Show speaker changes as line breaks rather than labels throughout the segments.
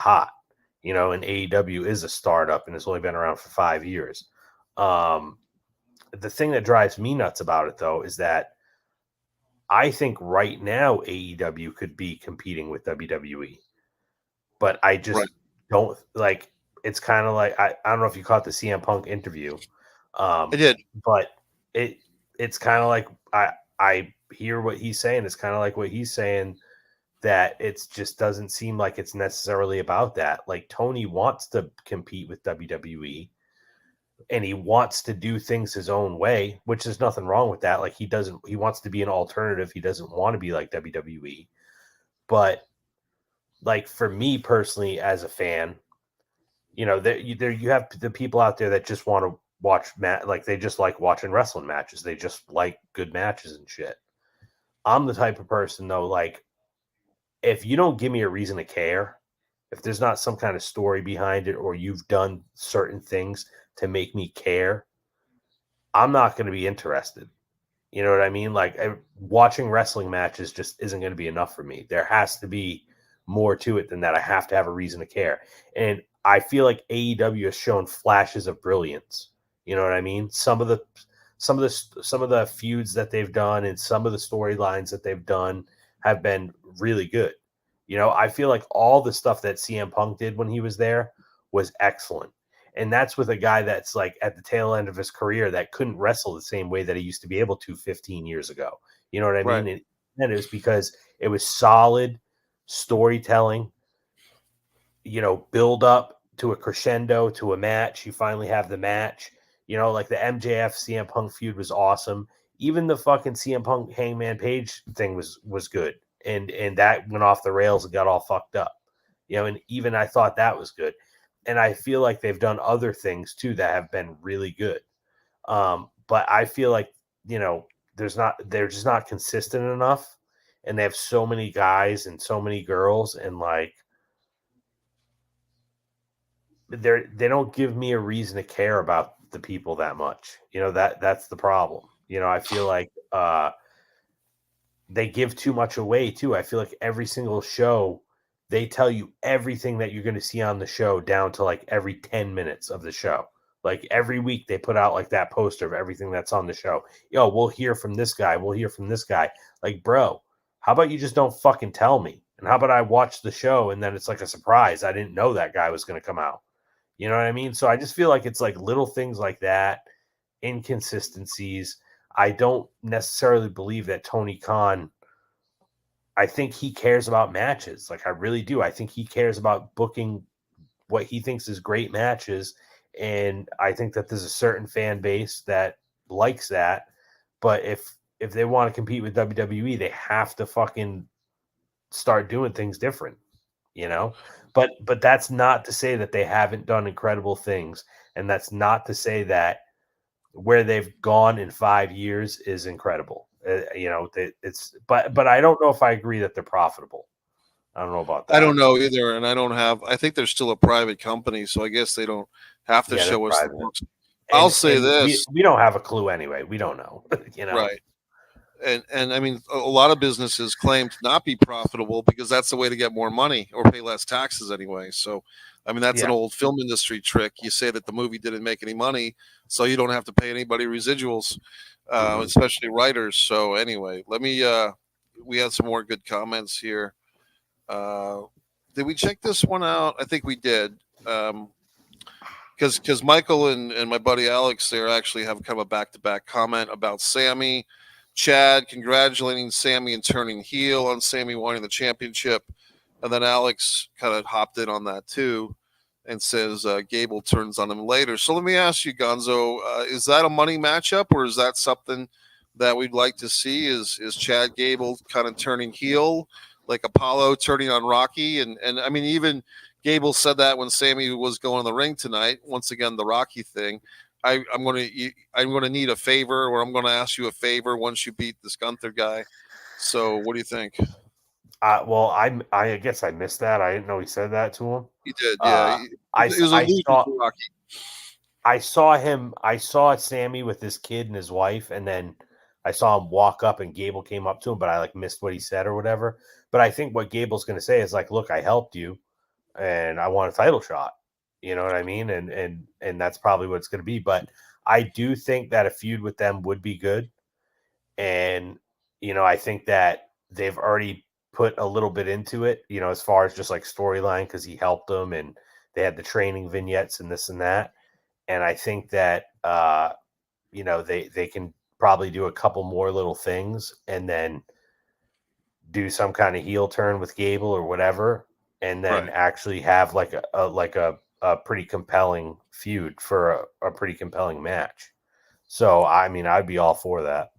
hot, and AEW is a startup and it's only been around for 5 years. The thing that drives me nuts about it, though, is that I think right now AEW could be competing with WWE, but I just
Right.
don't like. It's kind of like I don't know if you caught the CM Punk interview,
I did.
but it's kind of like I hear what he's saying. It's kind of like what he's saying, that it just doesn't seem like it's necessarily about that. Like Tony wants to compete with WWE and he wants to do things his own way, which is nothing wrong with that. Like he wants to be an alternative. He doesn't want to be like WWE. But like for me personally as a fan, there you have the people out there that just want to watch like they just like watching wrestling matches. They just like good matches and shit. I'm the type of person though, like if you don't give me a reason to care, if there's not some kind of story behind it or you've done certain things to make me care, I'm not going to be interested. You know what I mean? Like watching wrestling matches just isn't going to be enough for me. There has to be more to it than that. I have to have a reason to care. And I feel like AEW has shown flashes of brilliance. You know what I mean? Some of the feuds that they've done and some of the storylines that they've done have been really good. I feel like all the stuff that CM Punk did when he was there was excellent. And that's with a guy that's like at the tail end of his career that couldn't wrestle the same way that he used to be able to 15 years ago. You know what I
Right.
mean? And it was because it was solid storytelling, build up to a crescendo to a match. You finally have the match. Like the MJF CM Punk feud was awesome. Even the fucking CM Punk Hangman Page thing was good. And that went off the rails and got all fucked up. And even I thought that was good. And I feel like they've done other things too that have been really good. But I feel like, they're just not consistent enough. And they have so many guys and so many girls, and like they don't give me a reason to care about the people that much. That's the problem. I feel like they give too much away too. I feel like every single show they tell you everything that you're going to see on the show down to like every 10 minutes of the show. Like every week they put out like that poster of everything that's on the show. Yo, we'll hear from this guy. We'll hear from this guy. Like, bro, how about you just don't fucking tell me? And how about I watch the show and then it's like a surprise. I didn't know that guy was going to come out. You know what I mean? So I just feel like it's like little things like that, inconsistencies. I don't necessarily believe that Tony Khan, I think he cares about matches. Like I really do. I think he cares about booking what he thinks is great matches. And I think that there's a certain fan base that likes that. But if they want to compete with WWE, they have to fucking start doing things different, you know? But that's not to say that they haven't done incredible things. And that's not to say that where they've gone in 5 years is incredible. But I don't know if I agree that they're profitable. I don't know about
I
that.
don't know either, and I think they're still a private company, so I guess they don't have to
Yeah, they're
show us the
private.
books. I'll
And
say
we
this,
we don't have a clue anyway. We don't know, you know.
right? And I mean, a lot of businesses claim to not be profitable because that's the way to get more money or pay less taxes anyway. So, I mean, that's an
Yeah.
old film industry trick. You say that the movie didn't make any money, so you don't have to pay anybody residuals,
Mhm.
especially writers. So, anyway, let me. We had some more good comments here. Uh, did we check this one out? I think we did. Because Michael and my buddy Alex there actually have kind of a back to back comment about Sammy. Chad congratulating Sammy and turning heel on Sammy winning the championship. And then Alex kind of hopped in on that too and says Gable turns on him later. So let me ask you, Gonzo, is that a money matchup or is that something that we'd like to see? Is Chad Gable kind of turning heel like Apollo turning on Rocky? And I mean, even Gable said that when Sammy was going in the ring tonight. Once again, the Rocky thing. I'm going to need a favor, or I'm going to ask you a favor once you beat this Gunther guy. So, what do you think?
Well, I guess I missed that. I didn't know he said that to him.
He did, yeah.
Uh,
It was
I
allusion
saw
to Rocky.
I saw him. I saw Sammy with his kid and his wife, and then I saw him walk up, and Gable came up to him, but I like missed what he said or whatever. But I think what Gable's going to say is like, "Look, I helped you. and I want a title shot. You know what I mean? And that's probably what it's going to be. But I do think that a feud with them would be good. And, I think that they've already put a little bit into it, as far as just like storyline, because he helped them and they had the training vignettes and this and that. And I think that, they can probably do a couple more little things and then do some kind of heel turn with Gable or whatever, and then
Right.
actually have like a pretty compelling feud for a pretty compelling match. So, I mean, I'd be all for that.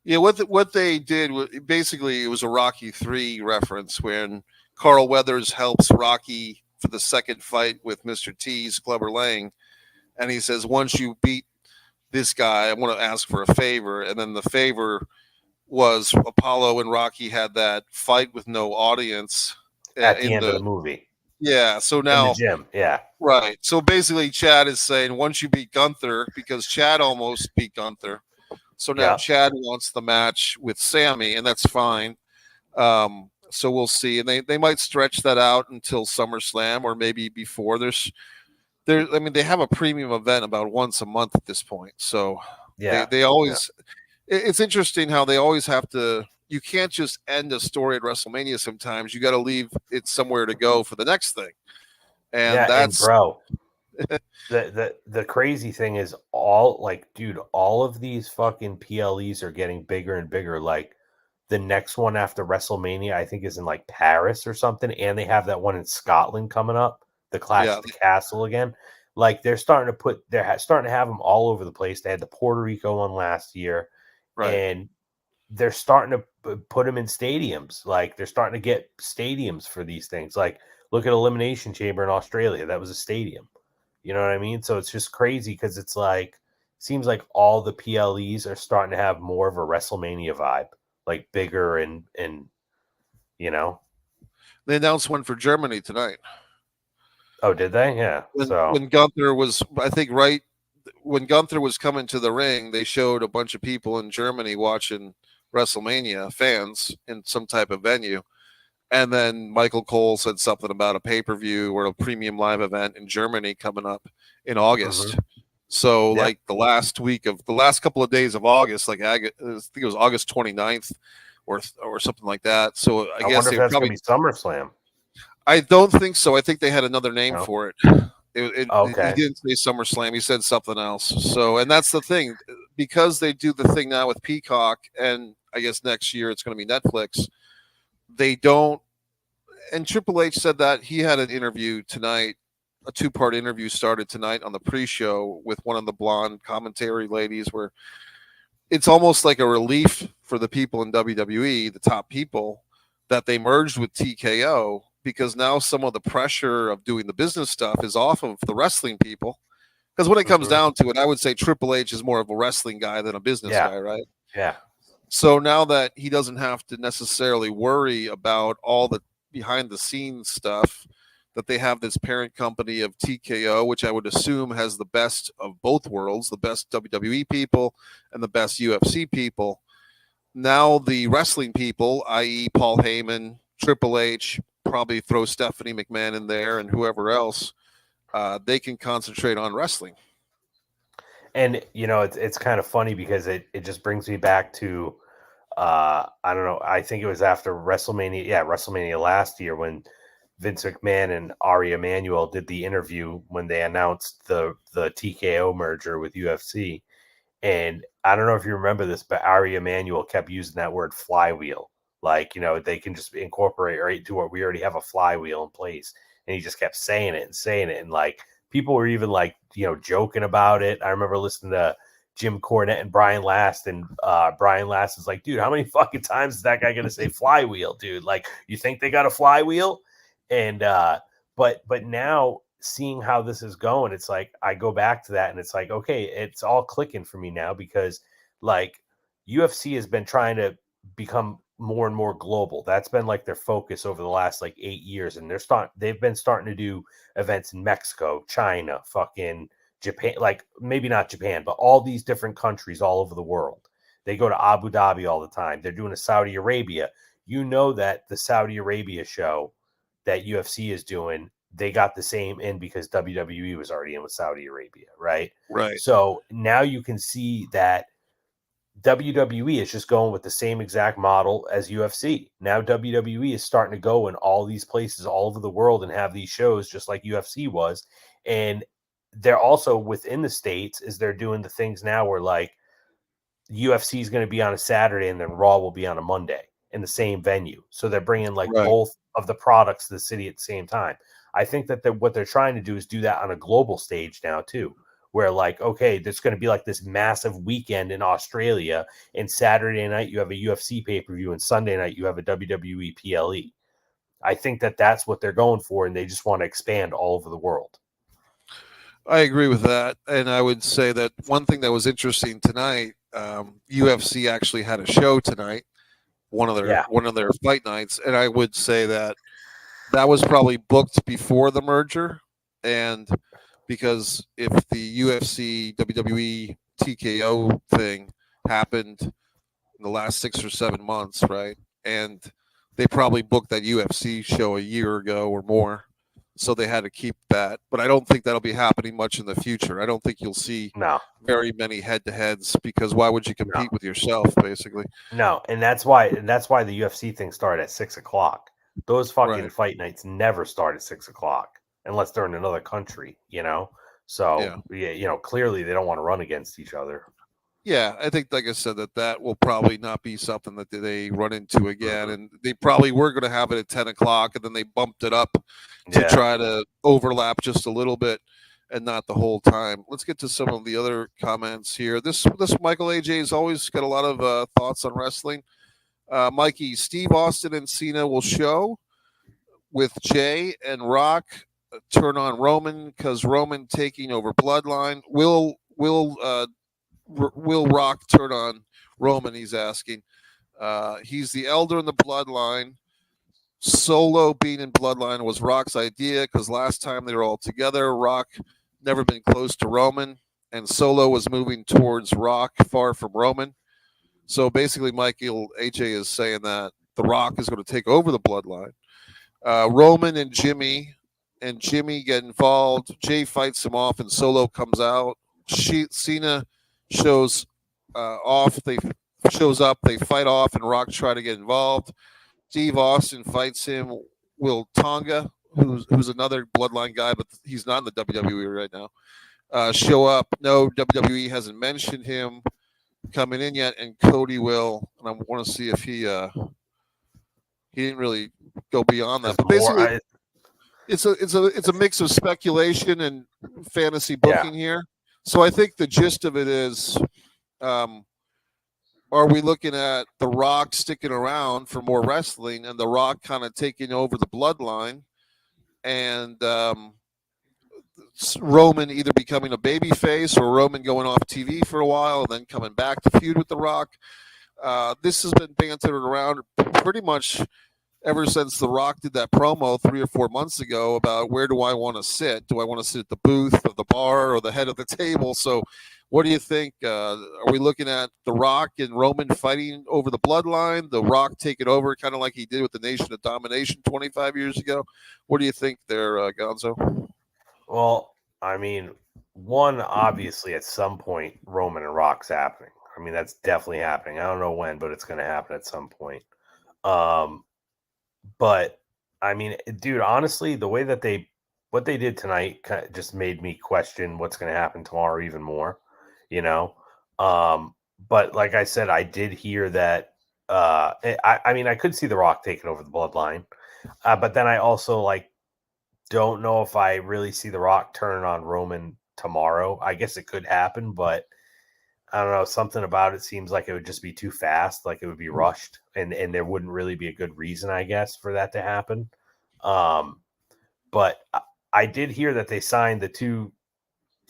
Yeah, what they did was basically it was a Rocky 3 reference when Carl Weathers helps Rocky for the second fight with Mr. T's Clubber Lang, and he says, "Once you beat this guy, I want to ask for a favor." And then the favor was Apollo and Rocky had that fight with no audience
At the
in
end of the
the
movie
yeah. So
in the
now
gym, yeah,
right. So basically, Chad is saying once you beat Gunther, because Chad almost beat Gunther. So now
yeah.
Chad wants the match with Sammy, and that's fine. So we'll see, and they might stretch that out until SummerSlam or maybe before. I mean, they have a premium event about once a month at this point, so
Yeah.
they always. It's interesting how they always have to. You can't just end a story at WrestleMania. Sometimes you got to leave it somewhere to go for the next thing, and
Yeah, and
that's
bro, the crazy thing is dude, all of these fucking PLEs are getting bigger and bigger. Like the next one after WrestleMania, I think is in like Paris or something, and they have that one in Scotland coming up, the Clash
yeah,
at the Castle again. Like they're starting to have them all over the place. They had the Puerto Rico one last year,
right.
and they're starting to put them in stadiums. Like they're starting to get stadiums for these things. Like look at Elimination Chamber in Australia. That was a stadium. You know what I mean? So it's just crazy because it's like seems like all the PLEs are starting to have more of a WrestleMania vibe, like bigger and you know.
They announced one for Germany tonight.
Oh, did they? Yeah. So
When Gunther was, I think, right when Gunther was coming to the ring, they showed a bunch of people in Germany watching WrestleMania, fans in some type of venue. And then Michael Cole said something about a pay per view or a premium live event in Germany coming up in August. So,
yeah,
like the last couple of days of August, like I think it was August 29th or something like that. So, I
I
guess
wonder if
they
that's gonna
probably,
be SummerSlam.
I don't think so. I think they had another name
No.
for it. He
Okay.
didn't say SummerSlam. He said something else. So, and that's the thing, because they do the thing now with Peacock, and I guess next year it's going to be Netflix. They don't. And Triple H said that he had an interview tonight, a two-part interview started tonight on the pre-show with one of the blonde commentary ladies, where it's almost like a relief for the people in WWE, the top people, that they merged with TKO, because now some of the pressure of doing the business stuff is off of the wrestling people. Because when it comes
hmm
down to it, I would say Triple H is more of a wrestling guy than a business
Yeah.
guy, right?
Yeah.
So now that he doesn't have to necessarily worry about all the behind the scenes stuff, that they have this parent company of TKO, which I would assume has the best of both worlds, the best WWE people and the best UFC people. Now the wrestling people, i.e., Paul Heyman, Triple H, probably throw Stephanie McMahon in there and whoever else, they can concentrate on wrestling.
And it's kind of funny because it just brings me back to I don't know, I think it was after WrestleMania, yeah, WrestleMania last year when Vince McMahon and Ari Emanuel did the interview when they announced the TKO merger with UFC. And I don't know if you remember this, but Ari Emanuel kept using that word flywheel. Like, they can just incorporate right to what we already have a flywheel in place. And he just kept saying it and saying it. And like people were even like, joking about it. I remember listening to Jim Cornette and Brian Last, and Brian Last is like, dude, how many fucking times is that guy gonna say flywheel, dude? Like, you think they got a flywheel? And but now seeing how this is going, it's like I go back to that and it's like, okay, it's all clicking for me now because like UFC has been trying to become more and more global. That's been like their focus over the last like 8 years. And they've been starting to do events in Mexico, China, fucking Japan, like maybe not Japan, but all these different countries all over the world. They go to Abu Dhabi all the time. They're doing a Saudi Arabia. You know that the Saudi Arabia show that UFC is doing, they got the same in because WWE was already in with Saudi Arabia, right?
Right.
So now you can see that WWE is just going with the same exact model as UFC. Now WWE is starting to go in all these places all over the world and have these shows just like UFC was. And they're also within the states is they're doing the things now where like UFC is going to be on a Saturday and then Raw will be on a Monday in the same venue. So they're bringing like
Right.
both of the products to the city at the same time. I think that what they're trying to do is do that on a global stage now too, where like, okay, there's going to be like this massive weekend in Australia, and Saturday night you have a UFC pay-per-view, and Sunday night you have a WWE PLE. I think that that's what they're going for, and they just want to expand all over the world.
I agree with that, and I would say that one thing that was interesting tonight, UFC actually had a show tonight, one of their fight nights, and I would say that was probably booked before the merger, and because if the UFC WWE TKO thing happened in the last 6 or 7 months, right, and they probably booked that UFC show a year ago or more. So they had to keep that, but I don't think that'll be happening much in the future. I don't think you'll see
No,
very many head-to-heads because why would you
no,
compete with yourself, basically?
no, and that's why the UFC thing started at 6 o'clock. Those fucking
Right.
fight nights never start at 6 o'clock unless they're in another country, you know. So
Yeah.
yeah, clearly they don't want to run against each other.
Yeah, I think, like I said, that will probably not be something that they run into again,
Mhm.
and they probably were going to have it at 10 o'clock, and then they bumped it up to
Yeah,
try to overlap just a little bit, and not the whole time. Let's get to some of the other comments here. This Michael AJ has always got a lot of thoughts on wrestling. Mikey, Steve Austin and Cena will show with Jay and Rock. Turn on Roman because Roman taking over Bloodline. Will Rock turn on Roman? He's asking. He's the elder in the bloodline. Solo being in bloodline was Rock's idea because last time they were all together, Rock never been close to Roman, and Solo was moving towards Rock, far from Roman. So basically, Michael AJ is saying that The Rock is going to take over the bloodline. Roman and Jimmy get involved. Jay fights him off, and Solo comes out. Cena shows off. They shows up. They fight off, and Rock try to get involved. Steve Austin fights him. Will Tonga, who's another bloodline guy, but he's not in the WWE right now, show up. No, WWE hasn't mentioned him coming in yet, and Cody will. And I want to see if he didn't really go beyond that.
there's
But
more.
basically, it's a mix of speculation and fantasy booking here. So I think the gist of it is, are we looking at The Rock sticking around for more wrestling and The Rock kind of taking over the bloodline, and Roman either becoming a babyface or Roman going off TV for a while and then coming back to feud with The Rock? This has been bantered around pretty much ever since The Rock did that promo 3 or 4 months ago about where do I want to sit? Do I want to sit at the booth of the bar or the head of the table? So, what do you think? Are we looking at The Rock and Roman fighting over the bloodline? The Rock taking over, kind of like he did with the Nation of Domination 25 years ago? What do you think there, Gonzo?
Well, I mean, one obviously at some point Roman and Rock's happening. I mean, that's definitely happening. I don't know when, but it's going to happen at some point. But I mean, dude, honestly, the way that what they did tonight just made me question what's going to happen tomorrow even more, you know. But like I said, I did hear that. I mean, I could see The Rock taking over the bloodline, but then I also like don't know if I really see The Rock turning on Roman tomorrow. I guess it could happen, but I don't know. Something about it seems like it would just be too fast, like it would be rushed, and there wouldn't really be a good reason, I guess, for that to happen. Um, but I did hear that they signed the two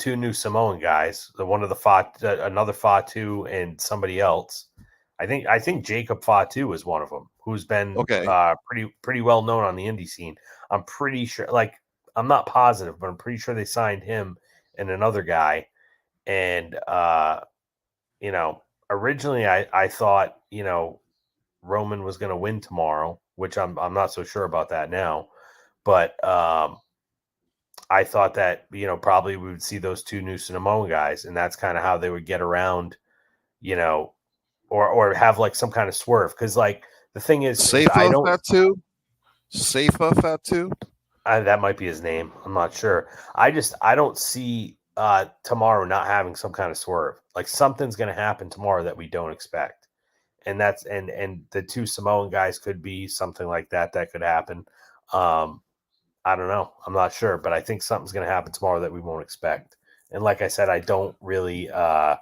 new Samoan guys, the one of the another Fatu and somebody else. I think Jacob Fatu is one of them, who's been
Okay.
pretty well known on the indie scene. I'm pretty sure, like I'm not positive, but I'm pretty sure they signed him and another guy. And originally I thought, Roman was going to win tomorrow, which I'm not so sure about that now. But I thought that, probably we would see those two new Samoan guys, and that's kind of how they would get around, or have like some kind of swerve. Because like the thing is I
Safa
don't.
Fatu? Safa Fatu?
That might be his name. I'm not sure. I don't see tomorrow not having some kind of swerve. Like something's going to happen tomorrow that we don't expect, and that's and the two Samoan guys could be something like that could happen. I don't know. I'm not sure, but I think something's going to happen tomorrow that we won't expect. And like I said, I don't really know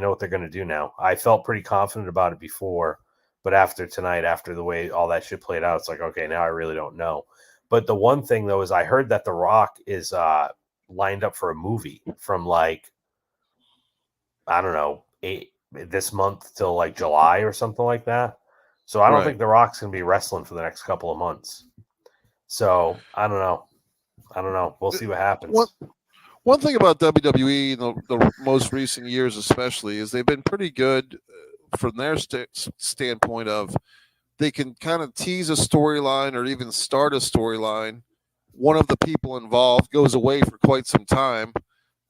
what they're going to do now. I felt pretty confident about it before, but after tonight, after the way all that shit played out, it's like, okay, now I really don't know. But the one thing though is I heard that The Rock is lined up for a movie from like, I don't know, this month till like July or something like that. So I don't think The Rock's going to be wrestling for the next couple of months. So I don't know. We'll see what happens.
One thing about WWE in the most recent years, especially, is they've been pretty good from their standpoint of they can kind of tease a storyline or even start a storyline. One of the people involved goes away for quite some time,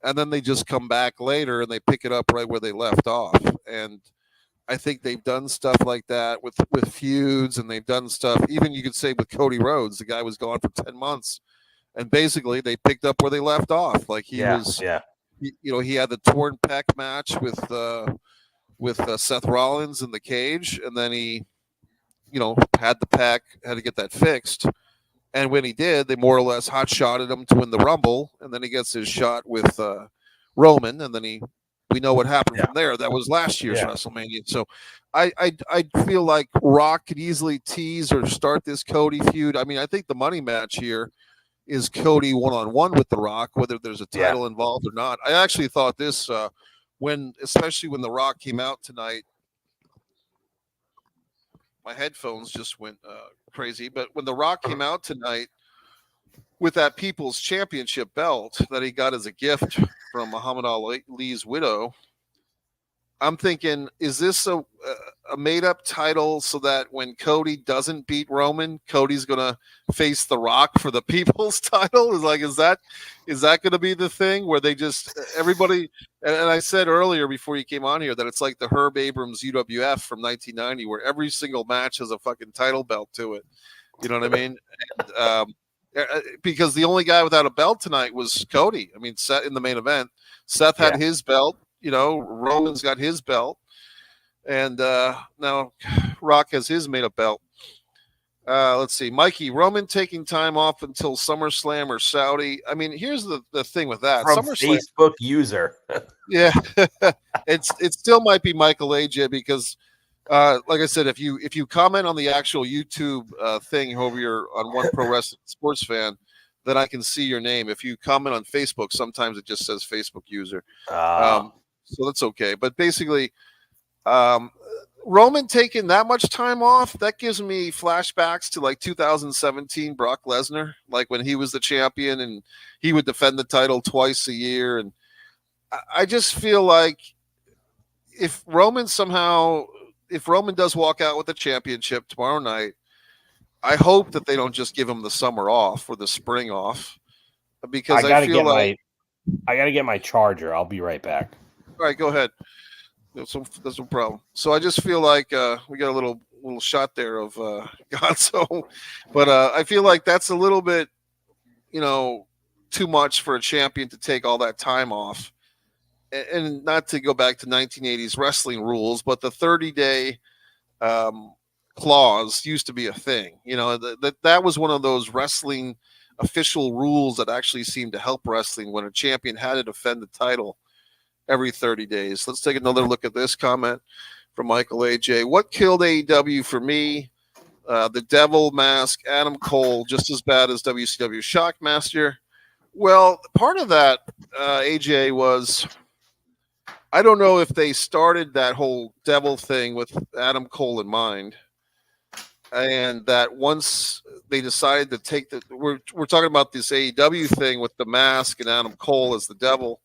and then they just come back later and they pick it up right where they left off. And I think they've done stuff like that with feuds, and they've done stuff, even you could say with Cody Rhodes. The guy was gone for 10 months, and basically they picked up where they left off. Like he had the torn pec match with Seth Rollins in the cage, and then he, had the pec, had to get that fixed. And when he did, they more or less hot-shotted him to win the Rumble, and then he gets his shot with Roman, and then we know what happened from there. That was last year's WrestleMania. So I feel like Rock could easily tease or start this Cody feud. I mean, I think the money match here is Cody one-on-one with The Rock, whether there's a title involved or not. I actually thought this especially when The Rock came out tonight. My headphones just went crazy. But when The Rock came out tonight with that People's Championship belt that he got as a gift from Muhammad Ali's widow, I'm thinking, is this a made-up title so that when Cody doesn't beat Roman, Cody's going to face The Rock for the People's title? Is that going to be the thing where they just everybody? And I said earlier before you came on here that it's like the Herb Abrams UWF from 1990, where every single match has a fucking title belt to it. You know what I mean? And, because the only guy without a belt tonight was Cody. I mean, Seth in the main event. Seth had his belt. Roman's got his belt. And now Rock has his made-up belt. Let's see. Mikey, Roman taking time off until SummerSlam or Saudi. I mean, here's the thing with that.
From
SummerSlam,
Facebook user.
yeah. It still might be Michael AJ because like I said, if you comment on the actual YouTube thing over your on One Pro Wrestling Sports Fan, then I can see your name. If you comment on Facebook, sometimes it just says Facebook user. So that's okay. But basically, Roman taking that much time off, that gives me flashbacks to like 2017 Brock Lesnar, like when he was the champion and he would defend the title twice a year. And I just feel like if Roman does walk out with the championship tomorrow night, I hope that they don't just give him the summer off or the spring off, because I feel like
I got to get my charger. I'll be right back.
All right, go ahead. That's no problem. So I just feel like we got a little shot there of Gonzo, but I feel like that's a little bit, too much for a champion to take all that time off. And not to go back to 1980s wrestling rules, but the 30-day clause used to be a thing. That was one of those wrestling official rules that actually seemed to help wrestling when a champion had to defend the title every 30 days. Let's take another look at this comment from Michael AJ. What killed AEW for me? The Devil Mask, Adam Cole, just as bad as WCW Shockmaster. Well, part of that, AJ, was I don't know if they started that whole devil thing with Adam Cole in mind, and that once they decided to take we're talking about this AEW thing with the mask and Adam Cole as the devil.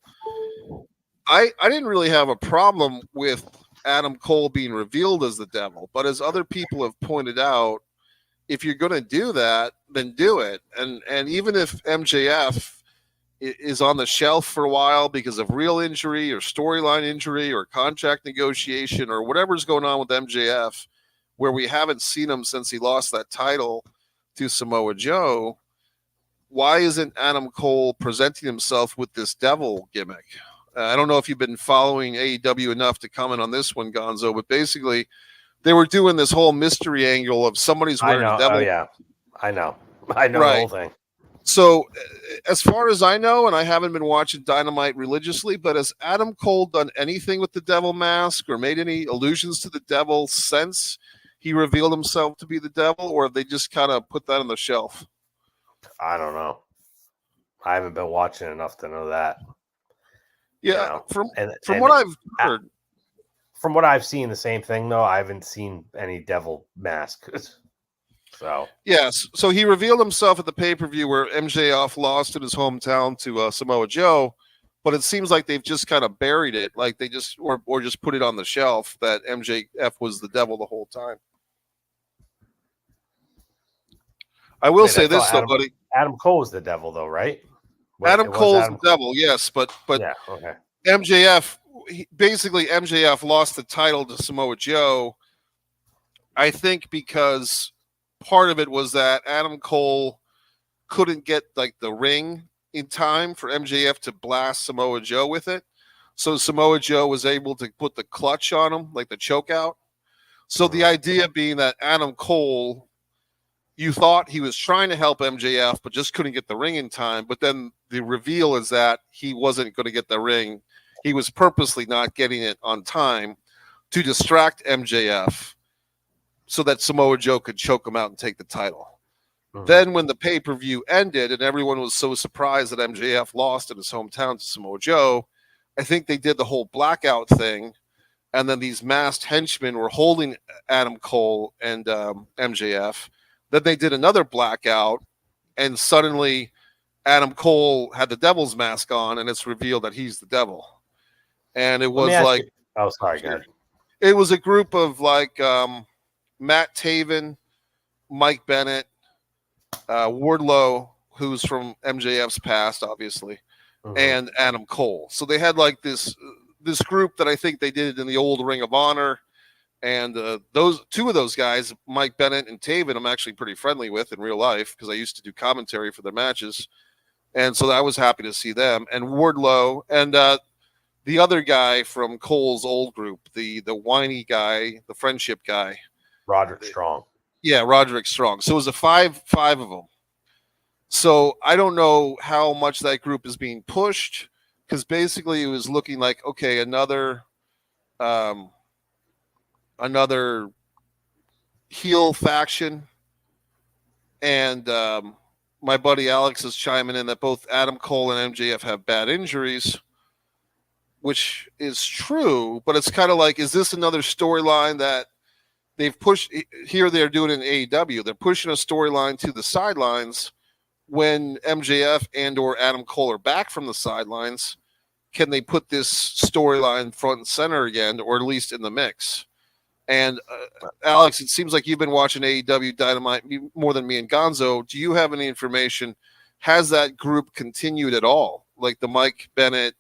I didn't really have a problem with Adam Cole being revealed as the devil, but as other people have pointed out, if you're going to do that, then do it. And even if MJF is on the shelf for a while because of real injury or storyline injury or contract negotiation or whatever's going on with MJF, where we haven't seen him since he lost that title to Samoa Joe, why isn't Adam Cole presenting himself with this devil gimmick? I don't know if you've been following AEW enough to comment on this one, Gonzo, but basically they were doing this whole mystery angle of somebody's wearing a devil.
Oh, yeah. I know right. The whole thing.
So as far as I know, and I haven't been watching Dynamite religiously, but has Adam Cole done anything with the devil mask or made any allusions to the devil since he revealed himself to be the devil, or have they just kind of put that on the shelf?
I don't know. I haven't been watching enough to know that.
Yeah, from what I've heard.
From what I've seen, the same thing, though. I haven't seen any devil mask. So
yes, so he revealed himself at the pay-per-view where MJF lost in his hometown to Samoa Joe, but it seems like they've just kind of buried it, like they just or just put it on the shelf that MJF was the devil the whole time. I will say this though, buddy.
Adam Cole was the devil, though, right?
Adam Cole's the devil, yes, but
yeah, okay.
MJF, basically MJF lost the title to Samoa Joe, I think because part of it was that Adam Cole couldn't get like the ring in time for MJF to blast Samoa Joe with it. So Samoa Joe was able to put the clutch on him, like the choke out. So the idea being that Adam Cole, you thought he was trying to help MJF, but just couldn't get the ring in time. But then the reveal is that he wasn't going to get the ring. He was purposely not getting it on time to distract MJF so that Samoa Joe could choke him out and take the title. Then when the pay-per-view ended and everyone was so surprised that MJF lost in his hometown to Samoa Joe, I think they did the whole blackout thing. And then these masked henchmen were holding Adam Cole and MJF. Then they did another blackout, and suddenly Adam Cole had the devil's mask on, and it's revealed that he's the devil. And it was like,
oh, sorry, guys.
It was a group of like Matt Taven, Mike Bennett, Wardlow, who's from MJF's past, obviously, and Adam Cole. So they had like this group that I think they did in the old Ring of Honor. And those two of those guys, Mike Bennett and Taven, I'm actually pretty friendly with in real life because I used to do commentary for their matches. And so I was happy to see them. And Wardlow and the other guy from Cole's old group, the whiny guy, the friendship guy.
Roderick Strong.
Yeah, Roderick Strong. So it was a five of them. So I don't know how much that group is being pushed because basically it was looking like, okay, another heel faction. And my buddy Alex is chiming in that both Adam Cole and MJF have bad injuries, which is true, but it's kind of like, is this another storyline that they've pushed here? They're doing in AEW. They're pushing a storyline to the sidelines when MJF and or Adam Cole are back from the sidelines. Can they put this storyline front and center again, or at least in the mix? And Alex, it seems like you've been watching AEW Dynamite more than me and Gonzo. Do you have any information? Has that group continued at all? Like the Mike Bennett,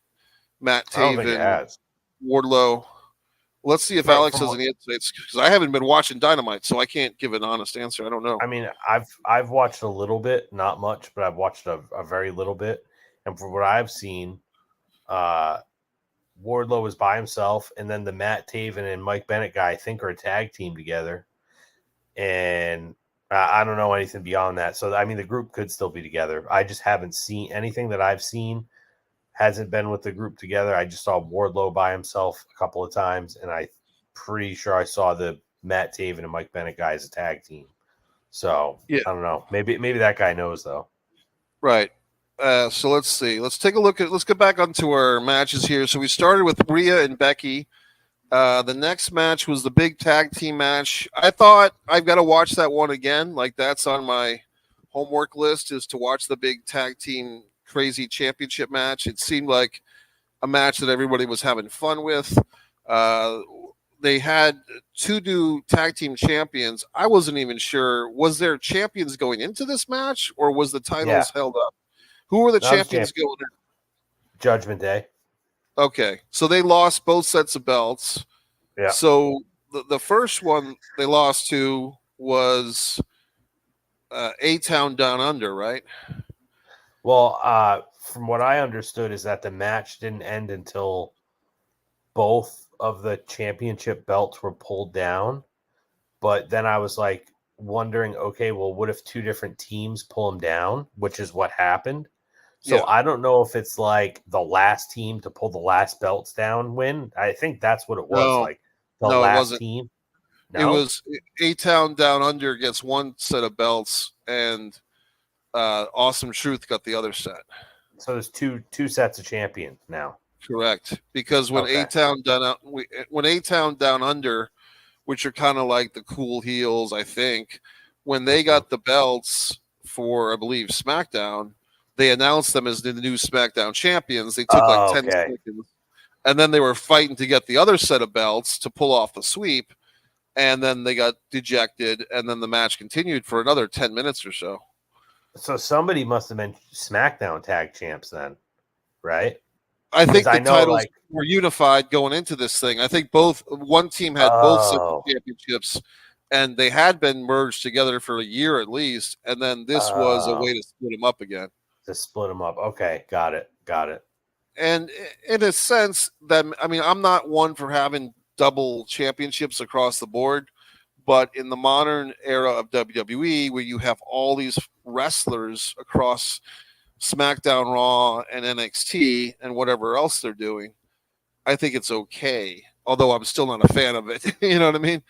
Matt Taven, Wardlow. Let's see if Alex has any insights, because I haven't been watching Dynamite, so I can't give an honest answer. I don't know.
I mean, I've watched a little bit, not much, but I've watched a very little bit. And from what I've seen, Wardlow is by himself, and then the Matt Taven and Mike Bennett guy, I think, are a tag team together. And I don't know anything beyond that. So, I mean, the group could still be together. I just haven't seen anything that I've seen hasn't been with the group together. I just saw Wardlow by himself a couple of times, and I'm pretty sure I saw the Matt Taven and Mike Bennett guy as a tag team. So, yeah. I don't know. Maybe that guy knows, though.
Right. So let's see. Let's take a look at. Let's get back onto our matches here. So we started with Rhea and Becky. The next match was the big tag team match. I thought I've got to watch that one again. Like that's on my homework list, is to watch the big tag team crazy championship match. It seemed like a match that everybody was having fun with. they had two new tag team champions. I wasn't even sure, was there champions going into this match, or was the
Yeah,
titles held up? Who were the
that was
champions going in?
Judgment Day.
Okay, so they lost both sets of belts.
Yeah.
So the first one they lost to was A-Town Down Under, right?
Well, from what I understood is that the match didn't end until both of the championship belts were pulled down. But then I was like wondering, okay, well, what if two different teams pull them down, which is what happened. So
Yeah.
I don't know if it's like the last team to pull the last belts down win. I think that's what it was,
No,
like the
no, it
last
wasn't.
team.
It
No?
was A-Town Down Under gets one set of belts, and Awesome Truth got the other set.
So there's two sets of champions now.
Correct, because when
Okay.
when A-Town Down Under, which are kind of like the cool heels, I think, when they got the belts for, I believe, SmackDown, they announced them as the new SmackDown champions. They took like 10
Okay.
seconds, and then they were fighting to get the other set of belts to pull off the sweep, and then they got dejected, and then the match continued for another 10 minutes or so.
So somebody must have been SmackDown tag champs then, right?
I think the
I know,
titles
like,
were unified going into this thing. I think one team had both sets of championships, and they had been merged together for a year at least, and then this was a way to split them up again.
To split them up. Okay, got it.
And in a sense, that, I mean, I'm not one for having double championships across the board, but in the modern era of WWE, where you have all these wrestlers across SmackDown, Raw, and NXT, and whatever else they're doing, I think it's okay. Although I'm still not a fan of it. You know what I mean?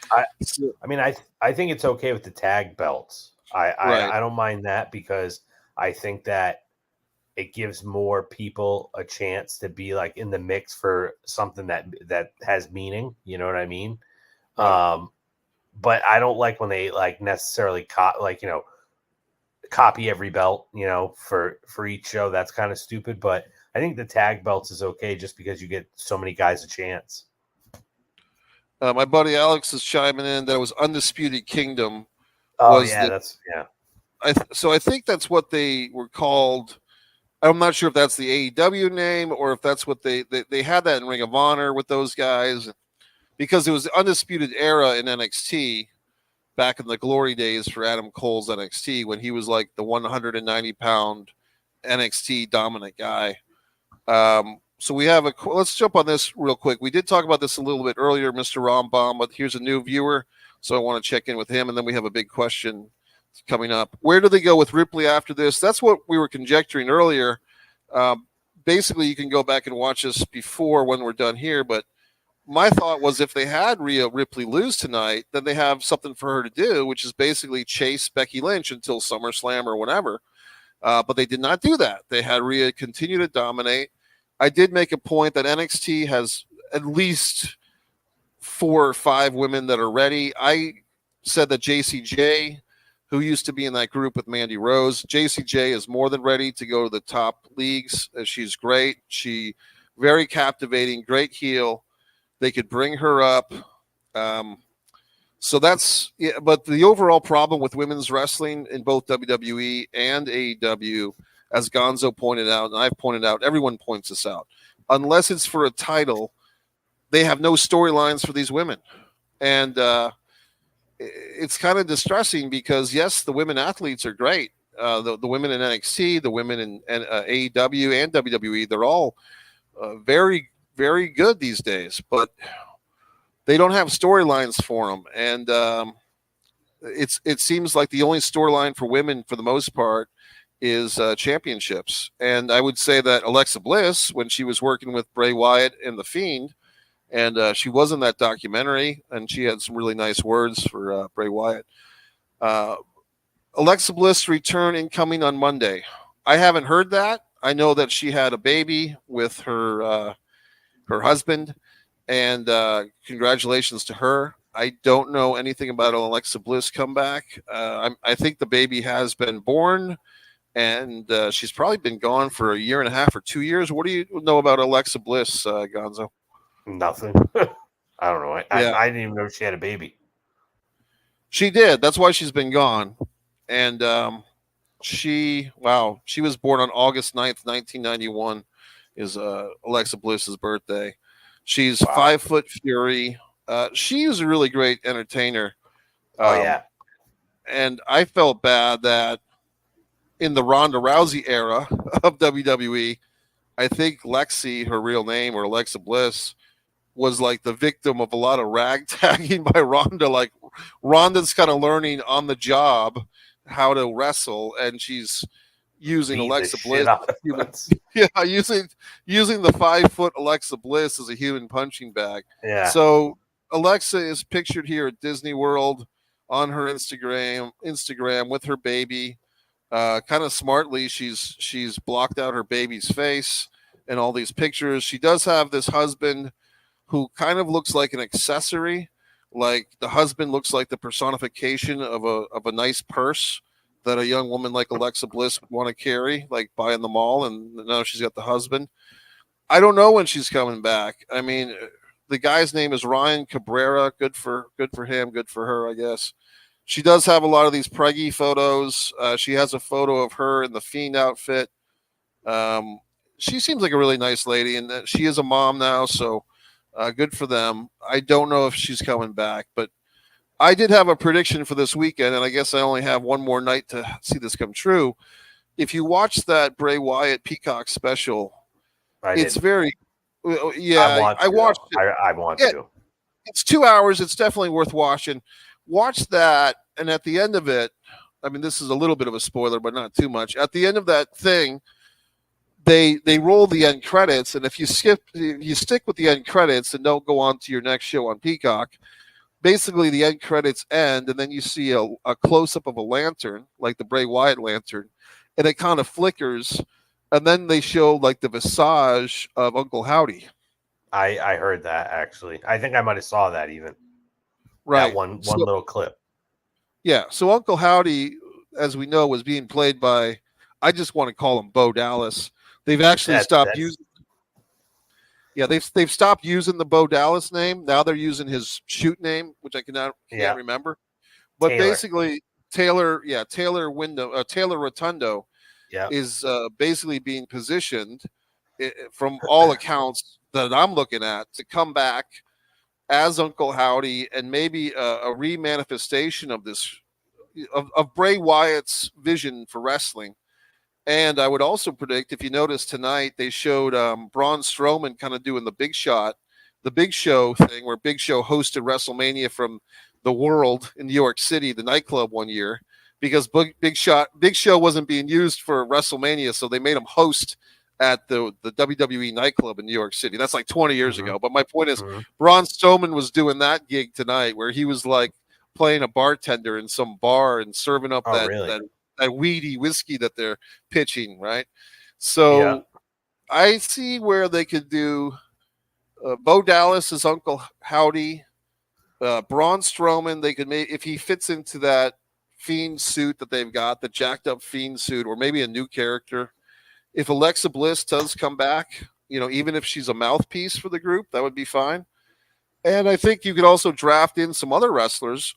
I think it's okay with the tag belts.
Right.
I don't mind that, because I think that it gives more people a chance to be like in the mix for something that has meaning. You know what I mean?
Right.
But I don't like when they like necessarily copy every belt, for each show. That's kind of stupid. But I think the tag belts is okay, just because you get so many guys a chance.
My buddy Alex is chiming in that it was Undisputed Kingdom.
Oh yeah,
So I think that's what they were called. I'm not sure if that's the AEW name, or if that's what they had that in Ring of Honor with those guys, because it was the Undisputed Era in NXT back in the glory days for Adam Cole's NXT, when he was like the 190-pound NXT dominant guy. So we have let's jump on this real quick. We did talk about this a little bit earlier, Mr. Rombom, but here's a new viewer, so I want to check in with him, and then we have a big question coming up. Where do they go with Ripley after this? That's what we were conjecturing earlier. Basically, you can go back and watch us before when we're done here, but my thought was, if they had Rhea Ripley lose tonight, then they have something for her to do, which is basically chase Becky Lynch until SummerSlam or whenever. But they did not do that. They had Rhea continue to dominate. I did make a point that NXT has at least 4 or 5 women that are ready. I said that JCJ, who used to be in that group with Mandy Rose, JCJ is more than ready to go to the top leagues. She's great. She very captivating, great heel. They could bring her up. So that's, yeah, but the overall problem with women's wrestling in both WWE and AEW, as Gonzo pointed out, and I've pointed out, everyone points this out, unless it's for a title, they have no storylines for these women. And it's kind of distressing, because yes, the women athletes are great. The women in NXT, the women in AEW and WWE, they're all very, very good these days, but they don't have storylines for them. And it seems like the only storyline for women, for the most part, is championships. And I would say that Alexa Bliss, when she was working with Bray Wyatt and The Fiend, and she was in that documentary, and she had some really nice words for Bray Wyatt. Alexa Bliss return incoming on Monday. I haven't heard that. I know that she had a baby with her husband, and congratulations to her. I don't know anything about an Alexa Bliss comeback. I think the baby has been born, and she's probably been gone for a year and a half or 2 years. What do you know about Alexa Bliss, Gonzo?
Nothing. I don't know.
Yeah,
I didn't even know she had a baby.
she did. That's why she's been gone. And she was born on August 9th, 1991 is Alexa Bliss's birthday. She's
Wow.
5 foot fury. She was a really great entertainer.
Oh
Um,
yeah.
and I felt bad that in the Ronda Rousey era of WWE, I think Lexi, her real name, or Alexa Bliss, was like the victim of a lot of ragtagging by Ronda. Like Ronda's kind of learning on the job how to wrestle, and she's using
Beat the
Alexa
shit
Bliss,
out of
human,
us.
yeah, using the 5 foot Alexa Bliss as a human punching bag.
Yeah.
So Alexa is pictured here at Disney World on her Instagram with her baby. Kind of smartly, she's blocked out her baby's face in all these pictures. She does have this husband who kind of looks like an accessory. Like the husband looks like the personification of a nice purse that a young woman like Alexa Bliss would want to carry, like buy in the mall, and now she's got the husband. I don't know when she's coming back. I mean, the guy's name is Ryan Cabrera. Good for him. Good for her, I guess. She does have a lot of these preggy photos. She has a photo of her in the Fiend outfit. Um, she seems like a really nice lady, and she is a mom now, so good for them. I don't know if she's coming back, but I did have a prediction for this weekend, and I guess I only have one more night to see this come true. If you watch that Bray Wyatt Peacock special,
I
it's
didn't.
very,
I
yeah,
want
I
to though.
watched it.
I want
Yeah,
to.
it's 2 hours. It's definitely worth watching. Watch that, and at the end of it, I mean, this is a little bit of a spoiler, but not too much. At the end of that thing, they roll the end credits, and if you stick with the end credits and don't go on to your next show on Peacock, basically the end credits end, and then you see a close up of a lantern, like the Bray Wyatt lantern, and it kind of flickers, and then they show like the visage of Uncle Howdy.
I heard that actually. I think I might have saw that even. That
Right.
one
So
little clip.
yeah, so Uncle Howdy, as we know, was being played by, I just want to call him Bo Dallas. They've actually stopped
That's
using. Yeah, they've stopped using the Bo Dallas name. Now they're using his shoot name, which I can't
yeah.
remember. But
Taylor.
basically, Taylor Rotundo
Yeah.
is basically being positioned, from all accounts that I'm looking at, to come back as Uncle Howdy, and maybe a remanifestation of this of Bray Wyatt's vision for wrestling. And I would also predict, if you notice tonight, they showed Braun Strowman kind of doing the Big Show thing, where Big Show hosted WrestleMania from the World in New York City, the nightclub, one year, because Big Show wasn't being used for WrestleMania, so they made him host at the WWE nightclub in New York City. That's like 20 years
Mm-hmm.
ago. But my point is,
Mm-hmm.
Braun Strowman was doing that gig tonight, where he was like playing a bartender in some bar and serving up
Oh really?
that weedy whiskey that they're pitching, right?
Yeah.
So I see where they could do Bo Dallas as Uncle Howdy, Braun Strowman. They could make, if he fits into that Fiend suit that they've got, the jacked up Fiend suit, or maybe a new character. If Alexa Bliss does come back, even if she's a mouthpiece for the group, that would be fine. And I think you could also draft in some other wrestlers,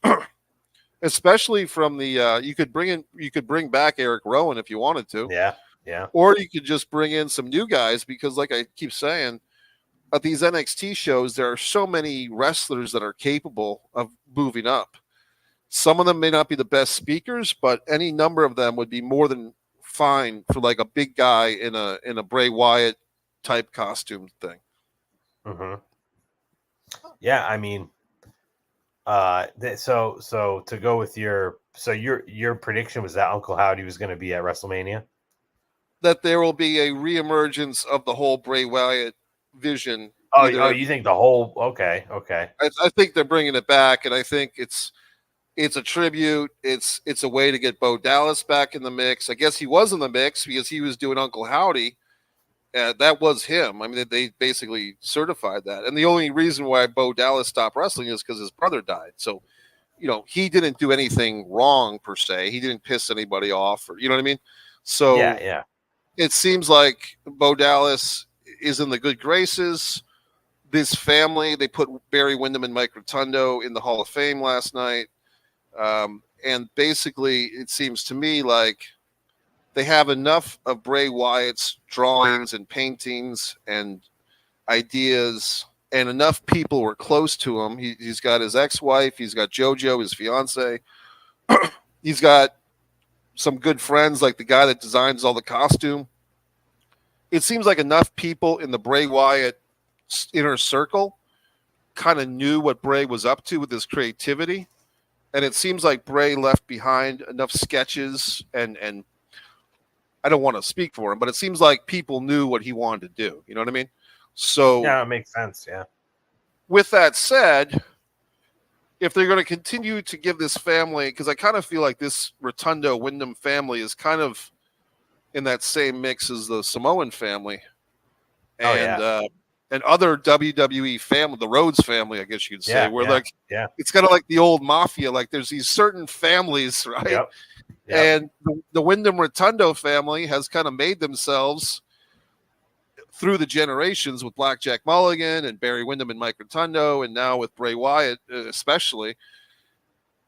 especially from the. You could bring back Eric Rowan if you wanted to,
Yeah. Yeah.
or you could just bring in some new guys, because, like I keep saying, at these NXT shows, there are so many wrestlers that are capable of moving up. Some of them may not be the best speakers, but any number of them would be more than fine for like a big guy in a Bray Wyatt type costume thing.
Mm-hmm. Yeah. I mean, so to go with your prediction was that Uncle Howdy was going to be at WrestleMania.
That there will be a reemergence of the whole Bray Wyatt vision.
Oh,
Either
you think the whole? Okay. Okay.
I think they're bringing it back, and I think it's a tribute. It's a way to get Bo Dallas back in the mix. I guess he was in the mix because he was doing Uncle Howdy. That was him. I mean, they basically certified that. And the only reason why Bo Dallas stopped wrestling is because his brother died. So, he didn't do anything wrong per se. He didn't piss anybody off, or you know what I mean.
Yeah.
So
Yeah.
it seems like Bo Dallas is in the good graces. this family, they put Barry Windham and Mike Rotundo in the Hall of Fame last night. And basically, it seems to me like they have enough of Bray Wyatt's drawings and paintings and ideas, and enough people were close to him. He's got his ex-wife, he's got JoJo, his fiance, he's got some good friends like the guy that designs all the costume. It seems like enough people in the Bray Wyatt inner circle kind of knew what Bray was up to with his creativity. And it seems like Bray left behind enough sketches and I don't want to speak for him, but it seems like people knew what he wanted to do. You know what I mean? So
yeah, it makes sense. Yeah.
With that said, if they're going to continue to give this family, because I kind of feel like this Rotundo Wyndham family is kind of in that same mix as the Samoan family, and other WWE family, the Rhodes family, I guess you could say, it's kind of like the old mafia. Like there's these certain families, right?
Yep.
And the Wyndham Rotundo family has kind of made themselves through the generations with Blackjack Mulligan and Barry Windham and Mike Rotundo, and now with Bray Wyatt, especially.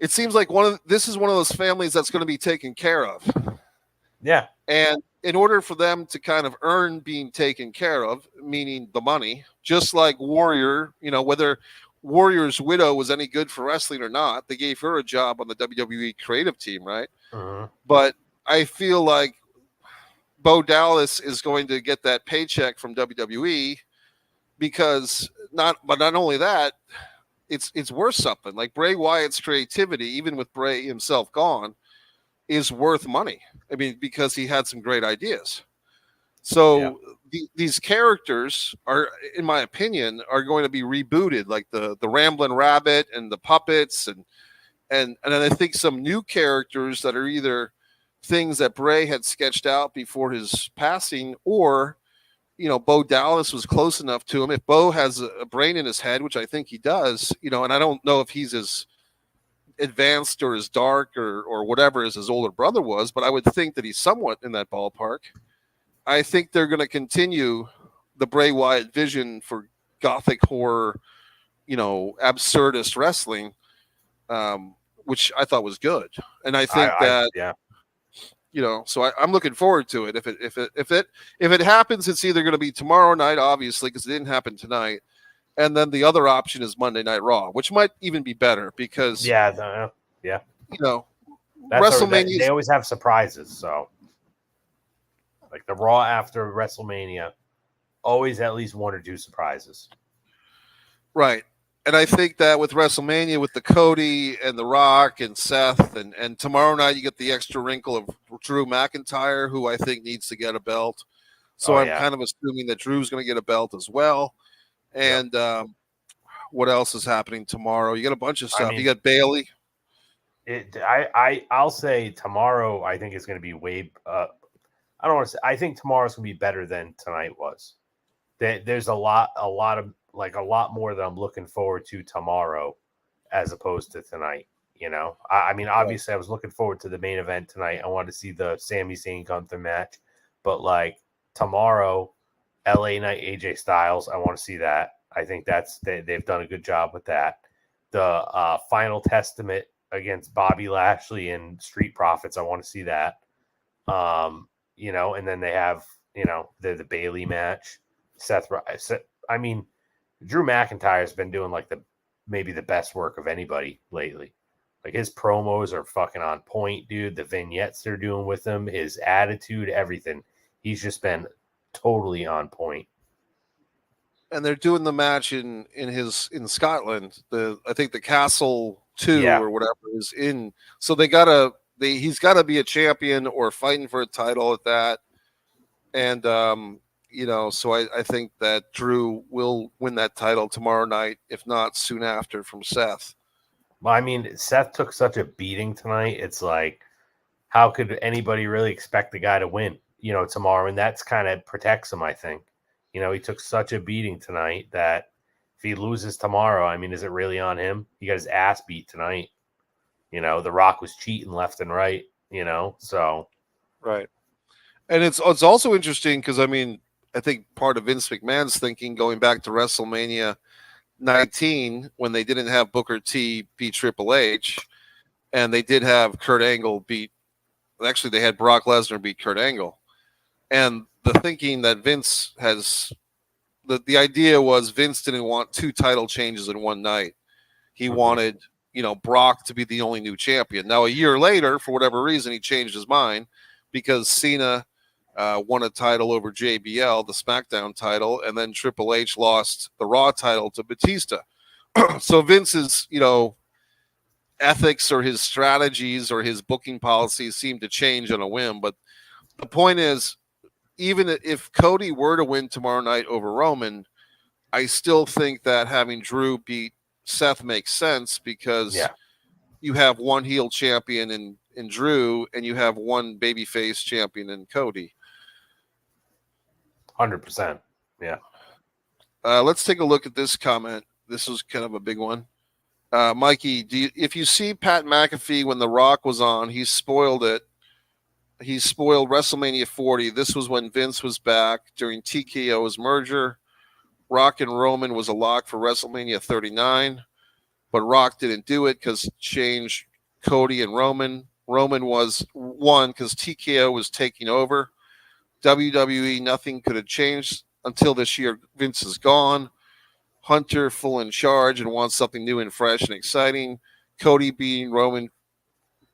It seems like this is one of those families that's going to be taken care of.
Yeah.
And in order for them to kind of earn being taken care of, meaning the money, just like Warrior, whether Warrior's widow was any good for wrestling or not, they gave her a job on the WWE creative team, right?
Uh-huh.
But I feel like Bo Dallas is going to get that paycheck from WWE because not only that, it's worth something. Like Bray Wyatt's creativity, even with Bray himself gone, is worth money. I mean, because he had some great ideas. So these characters are, in my opinion, are going to be rebooted, like the Ramblin' Rabbit and the puppets, and I think some new characters that are either things that Bray had sketched out before his passing, or Bo Dallas was close enough to him. If Bo has a brain in his head, which I think he does, and I don't know if he's as advanced or as dark or whatever as his older brother was, but I would think that he's somewhat in that ballpark. I think they're going to continue the Bray Wyatt vision for gothic horror, absurdist wrestling, which I thought was good. And I think so I'm looking forward to it. If it happens, it's either going to be tomorrow night, obviously, because it didn't happen tonight. And then the other option is Monday Night Raw, which might even be better because
WrestleMania. They always have surprises. So, like the Raw after WrestleMania, always at least one or two surprises.
Right. And I think that with WrestleMania, with the Cody and The Rock and Seth, and tomorrow night you get the extra wrinkle of Drew McIntyre, who I think needs to get a belt. So I'm kind of assuming that Drew's going to get a belt as well. And what else is happening tomorrow? You got a bunch of stuff. You got Bailey.
I'll say tomorrow. I think it's going to be way. I don't want to say. I think tomorrow's going to be better than tonight was. There's a lot more that I'm looking forward to tomorrow, as opposed to tonight. Obviously, I was looking forward to the main event tonight. I wanted to see the Sami Zayn Gunther match, but like tomorrow. LA Knight, AJ Styles. I want to see that. I think they've done a good job with that. The Final Testament against Bobby Lashley and Street Profits. I want to see that. And then they have the Bailey match. Drew McIntyre has been doing maybe the best work of anybody lately. Like his promos are fucking on point, dude. The vignettes they're doing with him, his attitude, everything. He's just been totally on point.
And they're doing the match in Scotland. I think the Castle 2 or whatever is in. So he's got to be a champion or fighting for a title at that. And so I think that Drew will win that title tomorrow night, if not soon after, from Seth.
Well, Seth took such a beating tonight. It's like, how could anybody really expect the guy to win? Tomorrow, and that's kind of protects him, I think. He took such a beating tonight that if he loses tomorrow, is it really on him? He got his ass beat tonight. The Rock was cheating left and right, so.
Right. And it's also interesting because, I think part of Vince McMahon's thinking going back to WrestleMania 19 when they didn't have Booker T beat Triple H, and they did have Kurt Angle beat. Actually, they had Brock Lesnar beat Kurt Angle, and the thinking that Vince has, the idea was Vince didn't want 2 title changes in one night. He wanted, Brock to be the only new champion. Now, a year later, for whatever reason, he changed his mind because Cena won a title over JBL, the SmackDown title, and then Triple H lost the Raw title to Batista. So Vince's, ethics or his strategies or his booking policies seem to change on a whim. But the point is, even if Cody were to win tomorrow night over Roman, I still think that having Drew beat Seth makes sense because you have one heel champion in Drew and you have one babyface champion in Cody.
100%. Yeah.
Let's take a look at this comment. This was kind of a big one. Mikey, if you see Pat McAfee when The Rock was on, he spoiled it. He spoiled WrestleMania 40. This was when Vince was back during TKO's merger. Rock and Roman was a lock for WrestleMania 39, but Rock didn't do it because changed Cody and Roman. Roman was one because TKO was taking over. WWE, nothing could have changed until this year. Vince is gone. Hunter full in charge and wants something new and fresh and exciting. Cody beating Roman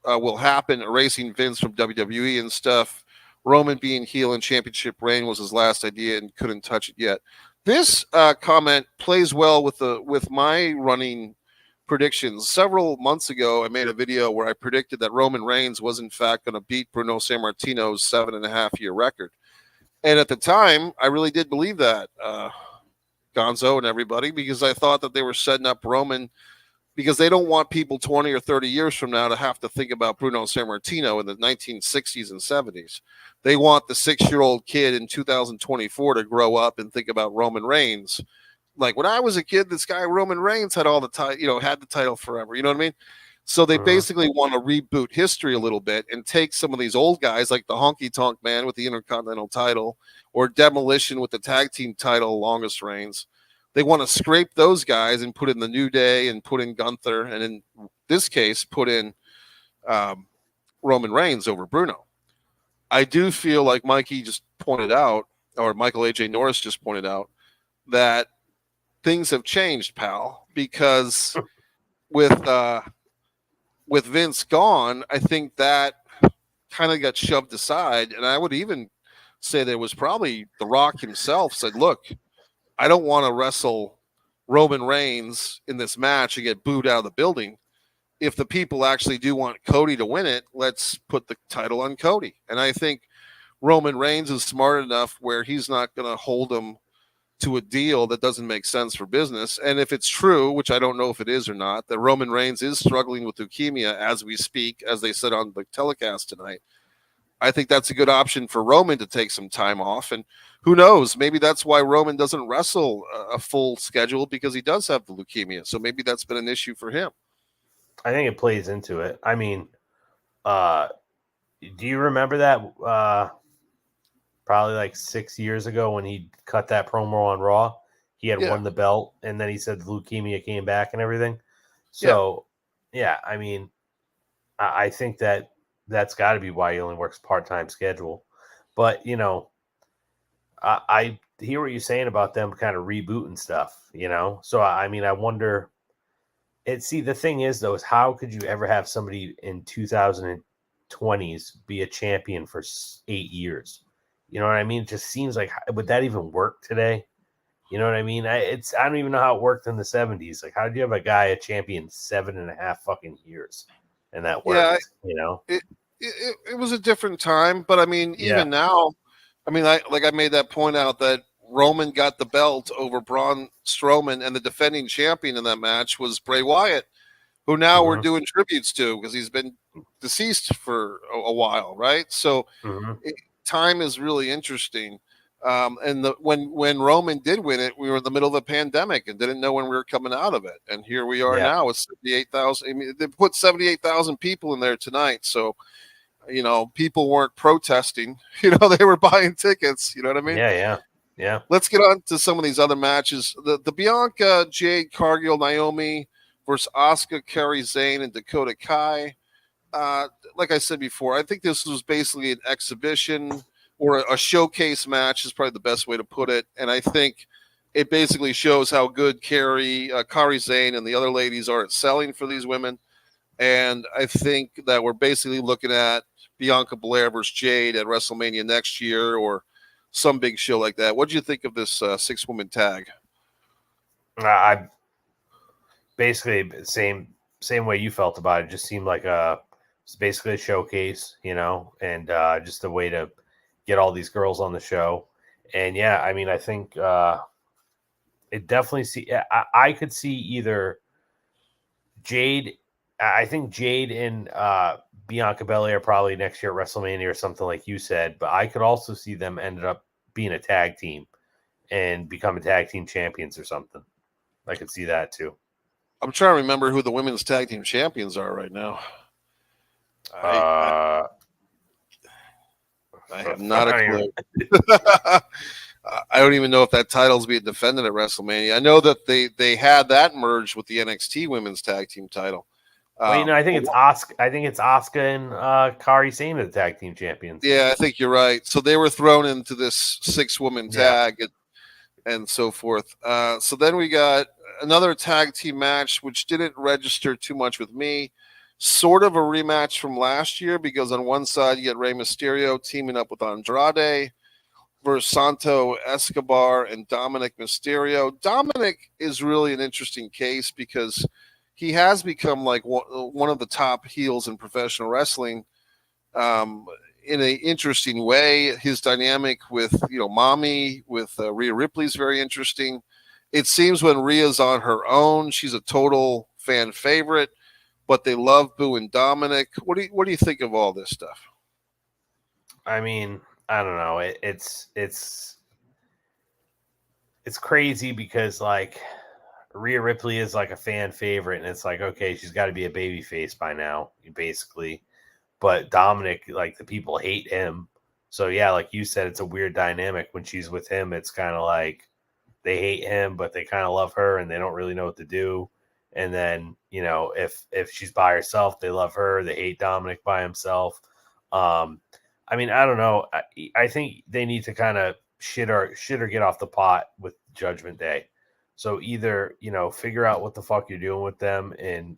will happen, erasing Vince from WWE and stuff. Roman being heel and championship reign was his last idea and couldn't touch it yet. This comment plays well with my running predictions. Several months ago, I made a video where I predicted that Roman Reigns was in fact going to beat Bruno Sammartino's 7.5-year record. And at the time, I really did believe that. Gonzo and everybody, because I thought that they were setting up Roman because they don't want people 20 or 30 years from now to have to think about Bruno Sammartino in the 1960s and 70s. They want the 6-year-old kid in 2024 to grow up and think about Roman Reigns. Like when I was a kid, this guy Roman Reigns had all the had the title forever. You know what I mean? So they basically want to reboot history a little bit and take some of these old guys like the Honky Tonk Man with the Intercontinental title or Demolition with the tag team title, longest reigns. They want to scrape those guys and put in the New Day and put in Gunther. And in this case, put in Roman Reigns over Bruno. I do feel like Mikey just pointed out, or Michael A.J. Norris just pointed out, that things have changed, pal, because with Vince gone, I think that kind of got shoved aside. And I would even say that it was probably The Rock himself said, look, I don't want to wrestle Roman Reigns in this match and get booed out of the building. If the people actually do want Cody to win it, let's put the title on Cody. And I think Roman Reigns is smart enough where he's not going to hold him to a deal that doesn't make sense for business. And if it's true, which I don't know if it is or not, that Roman Reigns is struggling with leukemia as we speak, as they said on the telecast tonight, I think that's a good option for Roman to take some time off. And who knows, maybe that's why Roman doesn't wrestle a full schedule, because he does have the leukemia. So maybe that's been an issue for him.
I think it plays into it. I mean, do you remember that probably like 6 years ago when he cut that promo on Raw? He had won the belt, and then he said leukemia came back and everything. So, I mean, I think that's got to be why he only works part-time schedule. But, I hear what you're saying about them kind of rebooting stuff, So, I mean, I wonder... the thing is, though, is how could you ever have somebody in 2020s be a champion for 8 years? You know what I mean? It just seems like, would that even work today? You know what I mean? I don't even know how it worked in the 70s. Like, how did you have a guy a champion 7.5 fucking years? And that worked,
It was a different time, but I mean, even now, I mean, I made that point out that Roman got the belt over Braun Strowman, and the defending champion in that match was Bray Wyatt, who now we're doing tributes to because he's been deceased for a while, right? So time is really interesting. And when Roman did win it, we were in the middle of a pandemic and didn't know when we were coming out of it. And here we are now with 78,000. I mean, they put 78,000 people in there tonight. So, people weren't protesting. They were buying tickets. You know what I mean?
Yeah. Yeah.
Let's get on to some of these other matches. The Bianca, Jade, Cargill, Naomi versus Asuka, Kairi Sane, and Dakota Kai. Like I said before, I think this was basically an exhibition or a showcase match is probably the best way to put it. And I think it basically shows how good Kairi Sane and the other ladies are at selling for these women. And I think that we're basically looking at Bianca Belair versus Jade at WrestleMania next year or some big show like that. What do you think of this 6-woman tag?
I basically same way you felt about it. Just seemed like it's basically a showcase, and just a way to get all these girls on the show. And yeah, I mean, I think it definitely I could see either Jade. I think Jade and Bianca Belair probably next year at WrestleMania or something like you said. But I could also see them ended up being a tag team and becoming tag team champions or something. I could see that too.
I'm trying to remember who the women's tag team champions are right now. I have not a clue. I don't even know if that title's being defended at WrestleMania. I know that they had that merged with the NXT Women's Tag Team title.
Wait, I think it's Asuka. I think it's Asuka and Kairi Sane as the tag team champions.
Yeah, I think you're right. So they were thrown into this 6-woman tag and so forth. So then we got another tag team match, which didn't register too much with me. Sort of a rematch from last year because on one side you get Rey Mysterio teaming up with Andrade versus Santo Escobar and Dominic Mysterio. Dominic is really an interesting case because he has become like one of the top heels in professional wrestling in an interesting way. His dynamic with, Mommy, with Rhea Ripley is very interesting. It seems when Rhea's on her own, she's a total fan favorite, but they love Boo and Dominic. What do you think of all this stuff?
I mean, I don't know. It's crazy because like Rhea Ripley is like a fan favorite, and it's like, okay, she's got to be a baby face by now, basically. But Dominic, like the people hate him. So yeah, like you said, it's a weird dynamic when she's with him. It's kind of like they hate him, but they kind of love her, and they don't really know what to do. And then if she's by herself, they love her. They hate Dominic by himself. I mean, I don't know. I think they need to kind of shit or get off the pot with Judgment Day. So either figure out what the fuck you're doing with them and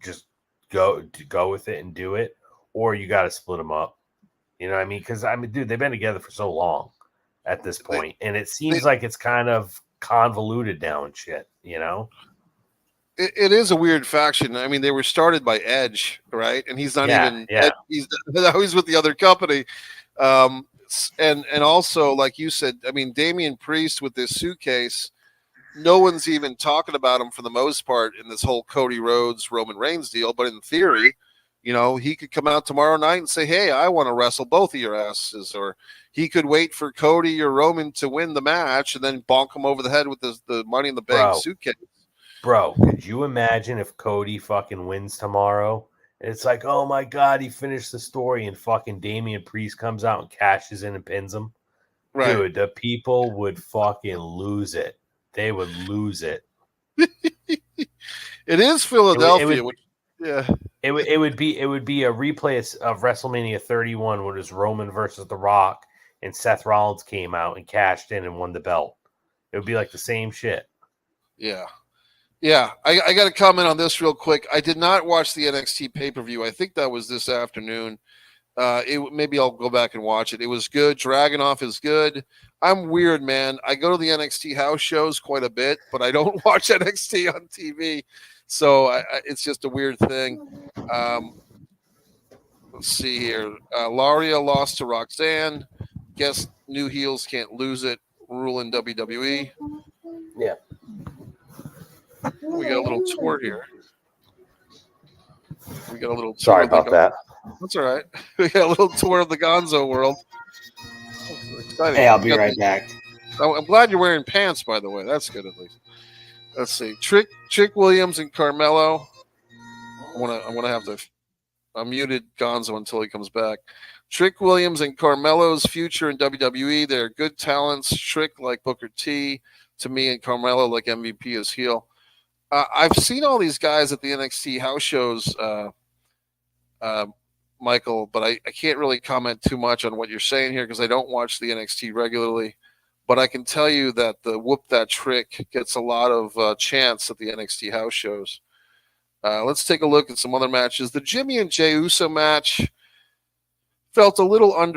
just go with it and do it, or you got to split them up. You know what I mean? Because dude, they've been together for so long at this point, and it seems like it's kind of convoluted now and shit.
It is a weird faction. I mean, they were started by Edge, right? And he's not even.
Yeah.
He's always with the other company. And also, like you said, I mean, Damian Priest with this suitcase. No one's even talking about him for the most part in this whole Cody Rhodes, Roman Reigns deal. But in theory, he could come out tomorrow night and say, hey, I want to wrestle both of your asses. Or he could wait for Cody or Roman to win the match and then bonk him over the head with the Money in the Bank suitcase.
Bro, could you imagine if Cody fucking wins tomorrow? And it's like, oh my God, he finished the story and fucking Damian Priest comes out and cashes in and pins him. Right. Dude, the people would fucking lose it. They would lose it.
It is Philadelphia.
It would be a replay of WrestleMania 31 when it was Roman versus The Rock and Seth Rollins came out and cashed in and won the belt. It would be like the same shit.
Yeah. Yeah. I got to comment on this real quick. I did not watch the NXT pay-per-view. I think that was this afternoon. Maybe I'll go back and watch it. It was good. Dragunov is good. I'm weird, man. I go to the NXT house shows quite a bit, but I don't watch NXT on TV. So it's just a weird thing. Let's see here. Laria lost to Roxanne. Guess new heels can't lose it. Rule in WWE.
Yeah.
We got a little tour here.
Sorry about that.
That's all right. We got a little tour of the Gonzo world.
Hey, I'll be right back.
I'm glad you're wearing pants, by the way. That's good, at least. Let's see. Trick Williams and Carmelo. I'm gonna have to. I muted Gonzo until he comes back. Trick Williams and Carmelo's future in WWE. They're good talents. Trick like Booker T to me, and Carmelo like MVP as heel. I've seen all these guys at the NXT house shows, Michael, but I can't really comment too much on what you're saying here because I don't watch the NXT regularly. But I can tell you that the Whoop That Trick gets a lot of chance at the NXT house shows. Let's take a look at some other matches. The Jimmy and Jey Uso match felt a little under.